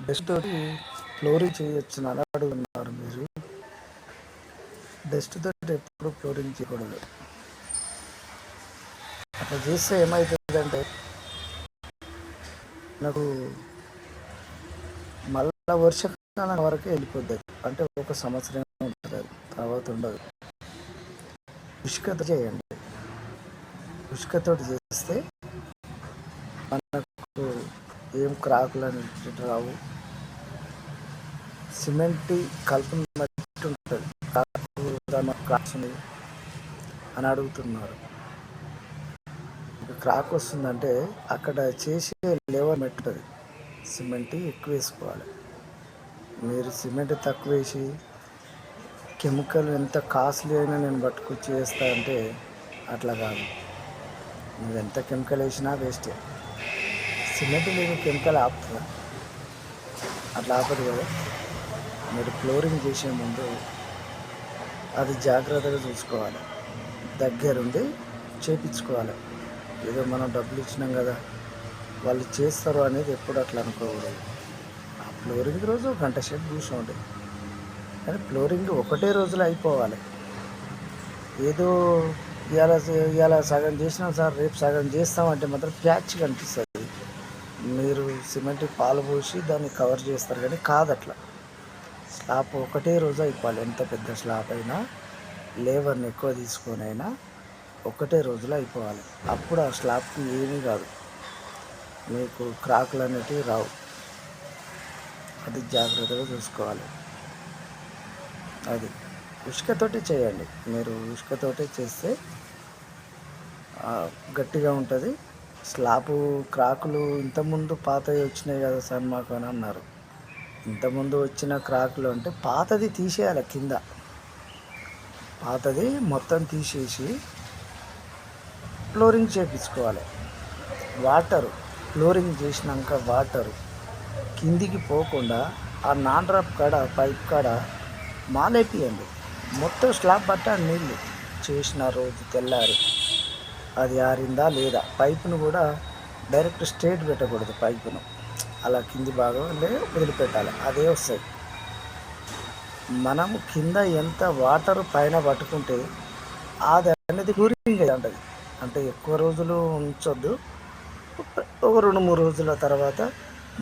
Dust తోటి flooring చేయొచ్చు అని అడుగుతున్నారు మీరు. డస్ట్ తోటి ఎప్పుడు ఫ్లోరింగ్ చేయకూడదు. అట్లా చేస్తే ఏమవుతుందంటే నాకు మళ్ళా వర్షాకాలం వరకు వెళ్ళిపోద్ది. అంటే ఒక సంవత్సరం ఉంటుంది, అది తర్వాత ఉండదు. ఇసుకతో చేయండి. ఇసుకతోటి చేస్తే మనకు ఏం క్రాకులు అనేవి రావు. సిమెంట్ కలుపుని బట్టి ఉంటుంది. క్రాక్స్ ఉంది అని అడుగుతున్నారు. క్రాక్ వస్తుందంటే అక్కడ చేసే లేవర్ మెట్టుతుంది. సిమెంట్ ఎక్కువ వేసుకోవాలి. మీరు సిమెంట్ తక్కువ వేసి కెమికల్ ఎంత కాస్ట్లీ అయినా నేను పట్టుకొచ్చి వేస్తా అంటే అట్లా కాదు. నువ్వు ఎంత కెమికల్ వేసినా వేస్టే. సిమెంట్ మీకు కెమికల్ ఆపుతుందా? అట్లా ఆపదు కదా. మీరు ఫ్లోరింగ్ చేసే ముందు అది జాగ్రత్తగా చూసుకోవాలి, దగ్గరుండి చేయించుకోవాలి. ఏదో మనం డబ్బులు ఇచ్చినాం కదా వాళ్ళు చేస్తారు అనేది ఎప్పుడు అట్లా అనుకోకూడదు. ఆ ఫ్లోరింగ్ రోజు గంట సేపు కూర్చోండి, కానీ ఫ్లోరింగ్ ఒకటే రోజులో అయిపోవాలి. ఏదో ఇవాళ సగం చేసినాం సార్ రేపు సగం చేస్తామంటే మాత్రం ప్యాచ్ కనిపిస్తుంది. మీరు సిమెంట్ పాలు పోసి దాన్ని కవర్ చేస్తారు, కానీ కాదట్లా. స్లాబ్ ఒకటే రోజు అయిపోవాలి. ఎంత పెద్ద స్లాబ్ అయినా లేబర్ని ఎక్కువ తీసుకొని అయినా ఒకటే రోజులో అయిపోవాలి. అప్పుడు ఆ స్లాబ్కి ఏమీ కాదు, మీకు క్రాకులు అనేటివి రావు. అది జాగ్రత్తగా చూసుకోవాలి. అది ఇసుకతోటి చేయండి. మీరు ఇసుకతోటి చేస్తే గట్టిగా ఉంటుంది. స్లాబు క్రాకులు ఇంతకుముందు పాతవి వచ్చినాయి కదా సార్ మాకు అని అన్నారు. ఇంతకుముందు వచ్చిన క్రాకులు అంటే పాతది తీసేయాలి. కింద పాతది మొత్తం తీసేసి ఫ్లోరింగ్ చేయించుకోవాలి. వాటరు ఫ్లోరింగ్ చేసినాక వాటరు కిందికి పోకుండా ఆ నాన్ డ్రాప్ కాడ పైప్ కాడ మాలేపియండి. మొత్తం స్లాబ్ బట్ట నీళ్ళు చేసిన రోజు తెల్లారి అది ఆరిందా లేదా. పైపును కూడా డైరెక్ట్ స్ట్రేట్ పెట్టకూడదు. పైపును అలా కింది భాగంలో వదిలిపెట్టాలి, అదే వస్తాయి. మనము కింద ఎంత వాటర్ పైన పట్టుకుంటే అది అనేది క్యూరింగ్ ఉంటుంది. అంటే ఎక్కువ రోజులు ఉంచొద్దు. ఒక 2-3 రోజుల తర్వాత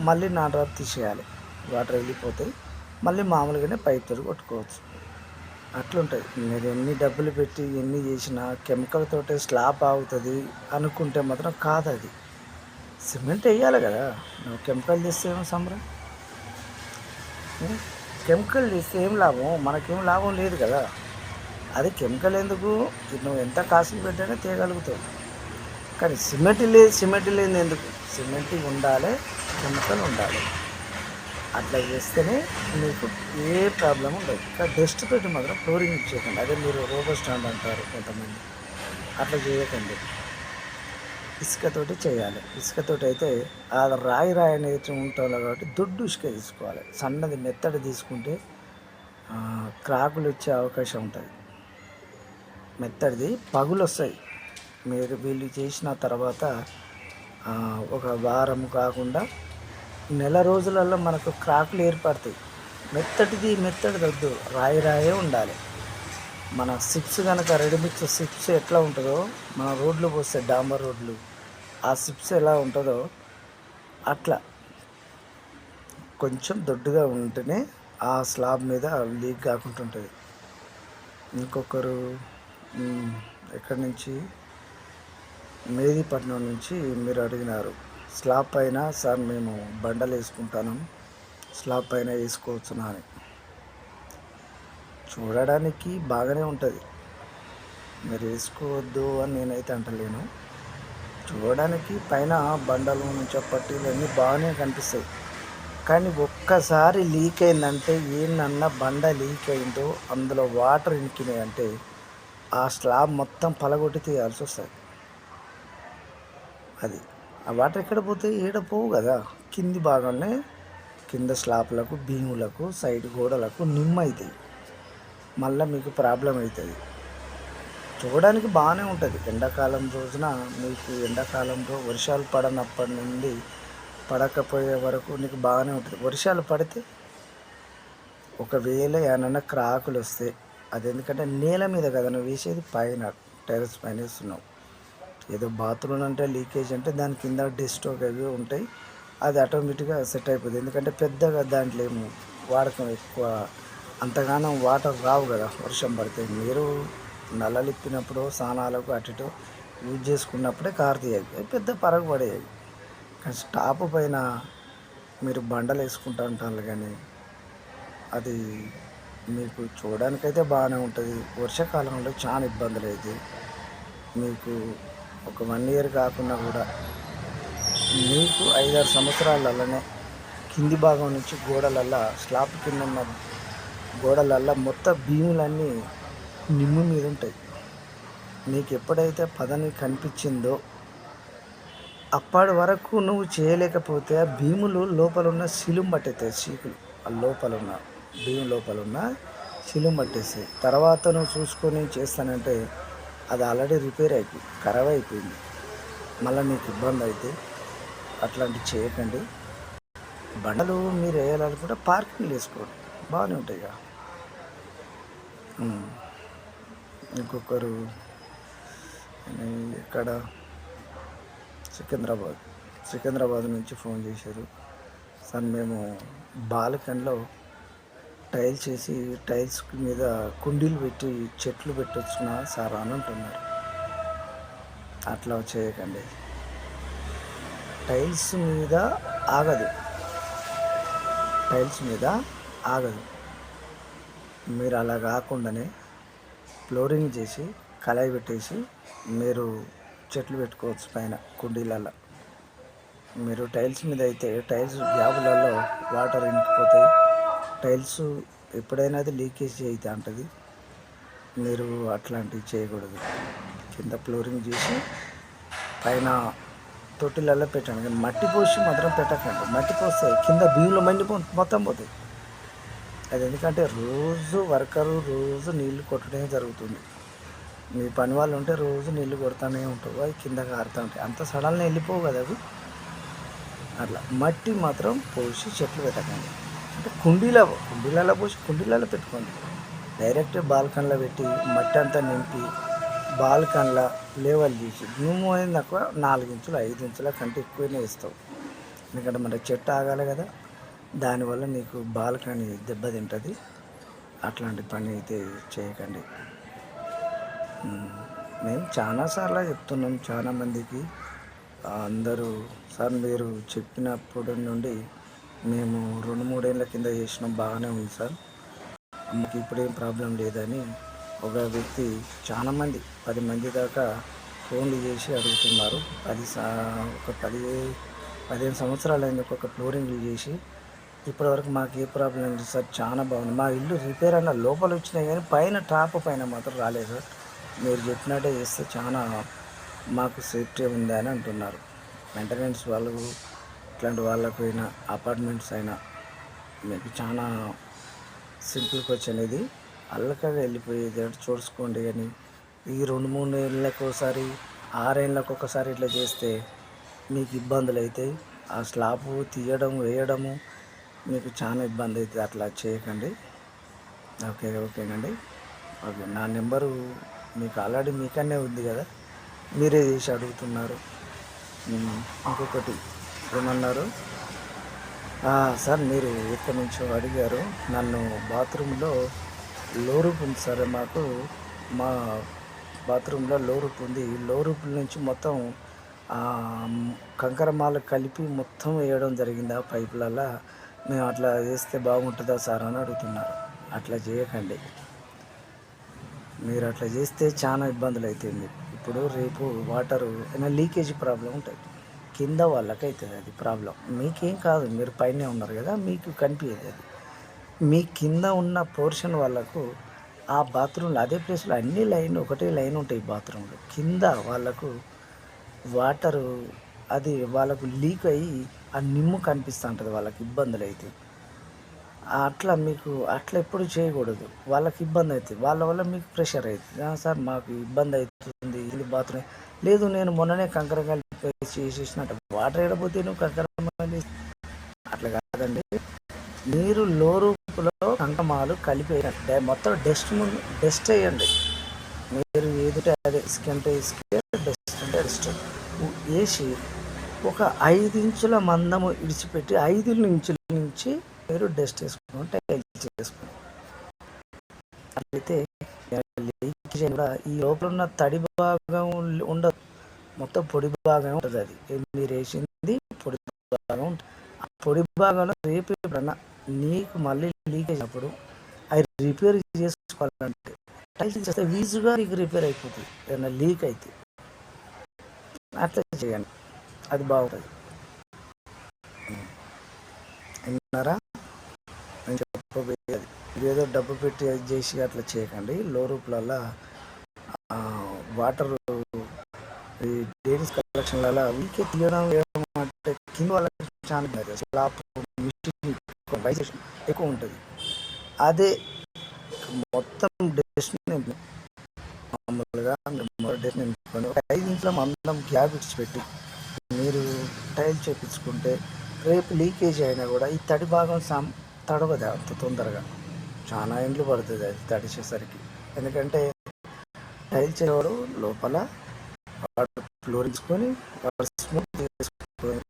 మళ్ళీ నాన్ డ్రాప్ తీసేయాలి. వాటర్ వెళ్ళిపోతాయి, మళ్ళీ మామూలుగానే పైప్ తోటి కొట్టుకోవచ్చు. అట్లుంటుంది. మీరు ఎన్ని డబ్బులు పెట్టి ఎన్ని చేసినా కెమికల్ తోటే స్లాబ్ ఆగుతుంది అనుకుంటే మాత్రం కాదు. అది సిమెంట్ వేయాలి కదా. నువ్వు కెమికల్ చేస్తే ఏమో సంబరం. కెమికల్ చేస్తే ఏం లాభం? మనకేం లాభం లేదు కదా. అది కెమికల్ ఎందుకు? నువ్వు ఎంత కాస్ట్లీ పెట్టైనా తేయగలుగుతావు, కానీ సిమెంట్ లేని ఎందుకు? సిమెంట్ ఉండాలి, కెమికల్ ఉండాలి. అట్లా చేస్తేనే మీకు ఏ ప్రాబ్లం ఉండదు. కానీ డస్ట్ తోటి మాత్రం ఫ్లోరింగ్ చేయకండి. అదే మీరు రోబో స్టాండ్ అంటారు కొంతమంది, అట్లా చేయకండి. ఇసుకతోటి చేయాలి. ఇసుకతోటి అయితే ఆ రాయి అనేది ఉంటుంది కాబట్టి దొడ్డు ఇసుక తీసుకోవాలి. సన్నది మెత్తడి తీసుకుంటే క్రాకులు వచ్చే అవకాశం ఉంటుంది. మెత్తడిది పగులు వస్తాయి. మీరు వీళ్ళు చేసిన తర్వాత ఒక వారం కాకుండా నెల రోజులలో మనకు క్రాకులు ఏర్పడతాయి. మెత్తడి వద్దు, రాయే ఉండాలి. మన సిప్స్ కనుక రెడీమిక్స్ సిప్స్ ఎట్లా ఉంటుందో, మన రోడ్లు పోస్తే డాంబర్ రోడ్లు ఆ సిప్స్ ఎలా ఉంటుందో అట్లా కొంచెం దొడ్డుగా ఉంటేనే ఆ స్లాబ్ మీద లీక్ కాకుండా ఉంటుంది. ఇంకొకరు ఎక్కడి నుంచి, మేదీపట్నం నుంచి మీరు అడిగినారు స్లాబ్ పైన సార్ మేము బండలు వేసుకుంటాను, స్లాబ్ పైన వేసుకోవచ్చునా అని. చూడడానికి బాగానే ఉంటుంది, మీరు వేసుకోవద్దు అని నేనైతే అంటలేను. చూడడానికి పైన బండలు చప్పట్టీలు అన్నీ బాగానే కనిపిస్తాయి. కానీ ఒక్కసారి లీక్ అయిందంటే, ఏంటన్నా బండ లీక్ అయిందో అందులో వాటర్ ఇంకినాయి అంటే ఆ స్లాబ్ మొత్తం పలగొట్టి తీయాల్సి వస్తుంది. అది ఆ వాటర్ ఎక్కడ పోతాయి? ఏడ పోవు కదా. కింది భాగంలో కింద స్లాబ్లకు, భీములకు, సైడ్ గోడలకు అవుతాయి. మళ్ళీ మీకు ప్రాబ్లం అవుతుంది. చూడడానికి బాగానే ఉంటుంది. ఎండాకాలం రోజున మీకు ఎండాకాలంలో వర్షాలు పడనప్పటి నుండి పడకపోయే వరకు నీకు బాగానే ఉంటుంది. వర్షాలు పడితే ఒకవేళ ఏమన్నా క్రాకులు వస్తే అది ఎందుకంటే నేల మీద కదా నువ్వు వేసేది, పైన టెర్రస్ పైన వేస్తున్నావు. ఏదో బాత్రూమ్ అంటే లీకేజ్ అంటే దాని కింద డస్ట్ అవి ఉంటాయి, అది ఆటోమేటిక్గా సెట్ అయిపోతుంది. ఎందుకంటే పెద్దగా దాంట్లో ఏమి వాడకం ఎక్కువ అంతగానో వాటర్ రావు కదా వర్షం పడితే. మీరు నల్లలు ఇప్పినప్పుడు స్నానాలకు అటు ఇటు యూజ్ చేసుకున్నప్పుడే కారుతాయి, పెద్ద పరగ పడేవి. కానీ టాప్ పైన మీరు బండలు వేసుకుంటూ ఉంటారు, కానీ అది మీకు చూడడానికైతే బాగానే ఉంటుంది. వర్షాకాలంలో చాలా ఇబ్బందులు అవుతాయి మీకు. ఒక 1 ఇయర్ కాకుండా కూడా మీకు 5-6 సంవత్సరాలలోనే కింది భాగం నుంచి గోడలల్లా స్లాబ్ కింద ఉన్న గోడలల్లా మొత్తం భీములన్నీ నిమ్ము మీద ఉంటాయి. నీకు ఎప్పుడైతే పదని కనిపించిందో అప్పటి వరకు నువ్వు చేయలేకపోతే ఆ భీములు లోపల ఉన్న శిలుం పట్టేస్తాయి, చీకులు ఆ లోపల ఉన్న భీము లోపల ఉన్న శిలుం పట్టేస్తాయి. తర్వాత నువ్వు చూసుకొని చేస్తానంటే అది ఆల్రెడీ రిపేర్ అయిపోయి ఖరాబ్ అయిపోయింది, మళ్ళీ నీకు ఇబ్బంది అయితే అట్లాంటివి చేయకండి. బండలు మీరు వేయాలనుకుంటే పార్కింగ్ వేసుకోండి, బాగానే ఉంటాయి ఇక. ఇంకొకరు ఇక్కడ సికింద్రాబాద్ నుంచి ఫోన్ చేశారు. సార్ మేము బాల్కనీలో టైల్స్ వేసి టైల్స్ మీద కుండీలు పెట్టి చెట్లు పెట్టొచ్చునా సార్ అని అంటున్నారు. అట్లా చేయకండి, టైల్స్ మీద ఆగదు, టైల్స్ మీద ఆగదు. మీరు అలా కాకుండానే ఫ్లోరింగ్ చేసి కళాయి పెట్టేసి మీరు చెట్లు పెట్టుకోవచ్చు పైన కుండీలలో. మీరు టైల్స్ మీద అయితే టైల్స్ గ్యాబులలో వాటర్ ఇంకిపోతాయి, టైల్స్ ఎప్పుడైనా అది లీకేజ్ అయితే అంటుంది. మీరు అట్లాంటివి చేయకూడదు. కింద ఫ్లోరింగ్ చేసి పైన తొట్టిలలో పెట్టండి, కానీ మట్టి పోసి మాత్రం పెట్టకండి. మట్టి పోస్తే కింద భీములు మొత్తం పోతాయి. అది ఎందుకంటే రోజు వర్కరు రోజు నీళ్లు కొట్టడమే జరుగుతుంది. మీ పని వాళ్ళు ఉంటే రోజు నీళ్లు కొడుతూనే ఉంటావు, అవి కింద కారుతూ ఉంటాయి. అంత సడన్గా వెళ్ళిపోవు కదా అవి. అట్లా మట్టి మాత్రం పోసి చెట్లు పెట్టకండి. అంటే కుండీలలో పోసి కుండీలలో పెట్టుకోండి. డైరెక్ట్ బాల్కనీలో పెట్టి మట్టి అంతా నింపి బాల్కనీలో లేవల్ చేసి భూమి అనేది తక్కువ 4 ఇంచులు 5 ఇంచుల కంటే ఎక్కువనే వేస్తావు. ఎందుకంటే మన చెట్టు ఆగాలి కదా, దానివల్ల నీకు బాల్కనీ దెబ్బతింటుంది. అట్లాంటి పని అయితే చేయకండి. మేము చాలాసార్లు చెప్తున్నాం చాలామందికి, అందరూ సార్ మీరు చెప్పినప్పటి నుండి మేము 2-3 ఏళ్ళ కింద చేసినాం, బాగానే ఉంది సార్, అమ్మకి ఇప్పుడేం ప్రాబ్లం లేదని ఒక వ్యక్తి చాలామంది 10 మంది దాకా ఫోన్లు చేసి అడుగుతున్నారు. ఒక 15 సంవత్సరాలు అయింది ఒక్కొక్క ఫ్లోరింగ్లు చేసి, ఇప్పటివరకు మాకు ఏ ప్రాబ్లం లేదు సార్, చాలా బాగుంది. మా ఇల్లు రిపేర్ అన్న లోపల వచ్చినాయి కానీ పైన టాప్ పైన మాత్రం రాలేదు సార్, మీరు చెప్పినట్టే చేస్తే చాలా మాకు సేఫ్టీ ఉంది అని అంటున్నారు. మెయింటెనెన్స్ వాళ్ళు ఇట్లాంటి వాళ్ళకు అయినా అపార్ట్మెంట్స్ అయినా మీకు చాలా సింపుల్ క్వశ్చన్ ఇది, అల్లకగా వెళ్ళిపోయేది చూసుకోండి. కానీ ఈ 2-3 ఏళ్ళకు ఒకసారి 6 ఏళ్ళకు ఒకసారి ఇట్లా చేస్తే మీకు ఇబ్బందులు అవుతాయి. ఆ స్లాబ్ తీయడం వేయడము మీకు చాలా ఇబ్బంది అవుతుంది. అట్లా చేయకండి. ఓకేనండి. ఓకే, నా నెంబరు మీకు ఆల్రెడీ మీకనే ఉంది కదా, మీరే చేసి అడుగుతున్నారు. ఇంకొకటి ఏమన్నారు సార్, మీరు ఎక్కడి నుంచో అడిగారు, నన్ను బాత్రూంలో లోరూపు ఉంది సార్, మాకు మా బాత్రూంలో లోరూపు ఉంది, లోరూపుల నుంచి మొత్తం కంకరమాల కలిపి మొత్తం వేయడం జరిగింది ఆ పైపులలో, మేము అట్లా చేస్తే బాగుంటుందా సార్ అని అడుగుతున్నారు. అట్లా చేయకండి, మీరు అట్లా చేస్తే చాలా ఇబ్బందులు అవుతాయి మీకు. ఇప్పుడు రేపు వాటరు ఏమైనా లీకేజ్ ప్రాబ్లం ఉంటుంది, కింద వాళ్ళకి అవుతుంది అది ప్రాబ్లం, మీకేం కాదు, మీరు పైనే ఉన్నారు కదా, మీకు కనిపించేది అది. మీ కింద ఉన్న పోర్షన్ వాళ్ళకు ఆ బాత్రూంలో అదే ప్లేస్లో అన్ని ఒకటే లైన్ ఉంటాయి బాత్రూంలో, కింద వాళ్ళకు వాటరు అది వాళ్ళకు లీక్ అయ్యి ఆ నిమ్ము కనిపిస్తూ ఉంటుంది, వాళ్ళకి ఇబ్బందులు అవుతాయి. అట్లా మీకు అట్లా ఎప్పుడు చేయకూడదు, వాళ్ళకి ఇబ్బంది అవుతుంది, వాళ్ళ వల్ల మీకు ప్రెషర్ అవుతుంది. సార్ మాకు ఇబ్బంది అవుతుంది, ఇది బాత్రూమ్ లేదు నేను మొన్ననే కంకర కలిపి చేసేసినట్టు వాటర్ ఏడపోతే నువ్వు కంకర మళ్ళీ అట్లా కాదండి. మీరు లో రూపులో కంకమాలు కలిపేయండి, మొత్తం డస్ట్ వేయండి. మీరు ఏదంటే అదే ఇసుక అంటే ఇసుక, డస్ట్ అంటే డస్ట్ వేసి ఒక 5 ఇంచుల మందము ఇడిచిపెట్టి 5 ఇంచుల నుంచి మీరు డస్ట్ వేసుకుని టైల్స్ చేసుకుని అట్లయితే లీకేజ్ కూడా ఈ లోపల ఉన్న తడి భాగం ఉండదు, మొత్తం పొడి భాగం ఉంటుంది. అది మీరు వేసింది పొడి భాగం ఉంటుంది. ఆ పొడి భాగంలో రేపు ఎప్పుడన్నా నీకు మళ్ళీ లీకేజ్ అప్పుడు అవి రిపేర్ చేసుకోవాలంటే టైల్స్ చేస్తే ఈజీగా నీకు రిపేర్ అయిపోతుంది. ఏదైనా లీక్ అయితే అట్లా చేయండి, అది బాగుంటుంది. విన్నారా? నేను చెప్పబోయేది ఏదో డబ్బు పెట్టి అది చేసి అట్లా చేయకండి. లో రూపులల్లా వాటర్ ఈ డైరీస్ కలెక్షన్లలో వీకే తీయడం అంటే కింద వాళ్ళకి చాలా స్లాబ్ మిస్టేక్ ఎక్కువ ఉంటుంది. అదే మొత్తం డస్ట్ మామూలుగా డస్ట్ నింపుకొని 5 ఇంచుల మందం గ్యాప్ ఇచ్చిపెట్టి మీరు టైల్ చేయించుకుంటే రేపు లీకేజ్ అయినా కూడా ఈ తడి భాగం తడవదు అంత తొందరగా. చాలా ఇండ్లు పడుతుంది అది తడిచేసరికి. ఎందుకంటే టైల్ చేయవాడు లోపల వాడు ఫ్లోరించుకొని వాడు స్మూత్ చేసుకొని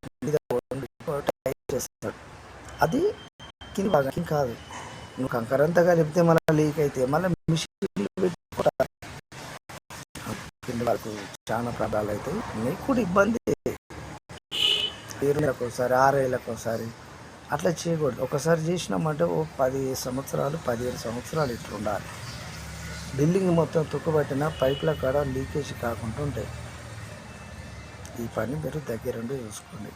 టైల్ చేస్తాడు. అది కింది భాగం కాదు. నువ్వు కంకరంతా కలిపితే మళ్ళీ లీక్ అయితే మళ్ళీ మిషన్లు పెట్టుకుంటారు, కింది వరకు చాలా ప్రాబ్లాలు అవుతాయి. మీకు కూడా ఇబ్బంది. 7 ఒకసారి 6 ఏళ్ళకి ఒకసారి అట్లా చేయకూడదు. ఒకసారి చేసినామంటే ఓ 10 సంవత్సరాలు 15 సంవత్సరాలు ఇట్లా ఉండాలి. బిల్డింగ్ మొత్తం తుక్కుబట్టిన పైపుల కాడ లీకేజ్ కాకుండా ఉంటాయి. ఈ పని మీరు దగ్గరుండి చూసుకోండి.